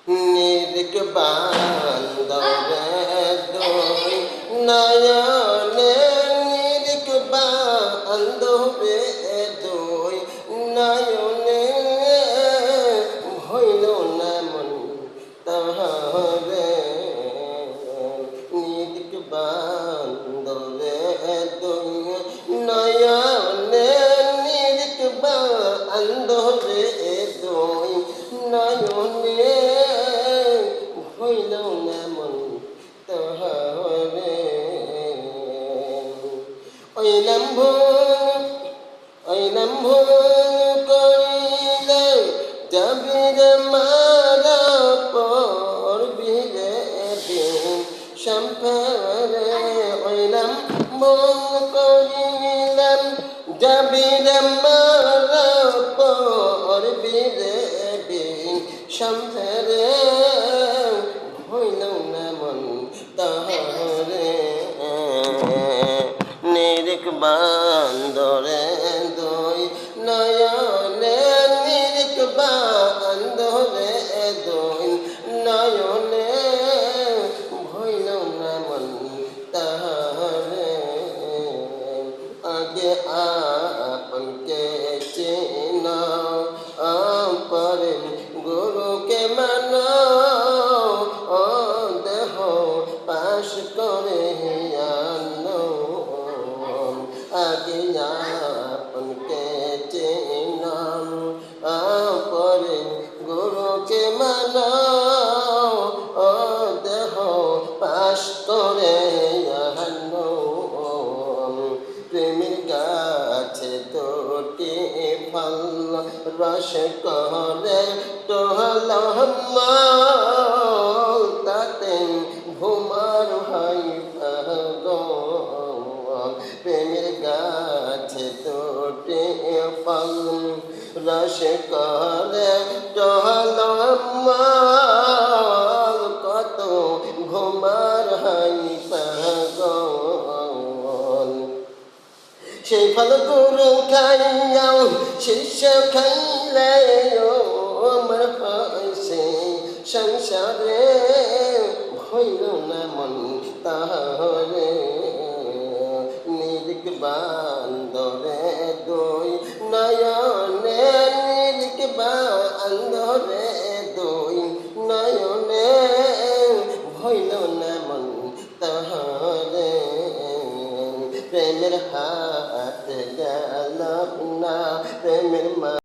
নিরিক বান্দরে দুই নয়নে নিরিক বান্দরে দুই নয়নে হইল না মন তাহারে নিরিক বান্দরে দুই নয়নে নিরিক বান্দরে দুই নয়নে হইল না মন তাহারে ওই লম্ভন করিলে যাবির মারা পড়বি রে দিন সম্পরে ওই লম্ভন করিলাম যাবির মারা পড়বি রে দিন সম্পরে হইল না মন তাহারে নিরিক বান্দরে দুই নয়নে নিরিক বান্দরে দুই নয়নে হইল না মন তাহারে আগে আপনকে চেনা পরে গুরুকে মানা দেহ পাশ করে আনো আগে আপনকে চেনাম পরে গুরুকে মানা দেহ পাশ করে আনো প্রেমের গাছে দুটি ফল রস করে টোহলম তাতে ঘুমার হয় প্রেমের গাছে দুটি ফল রস করে টোহলম কত ঘুমার হয় সেই ফল গুরু খাইয়াও শিষ্য খাইলে আমার হইছে সংসারে হইল না মন তাহারে নিরিক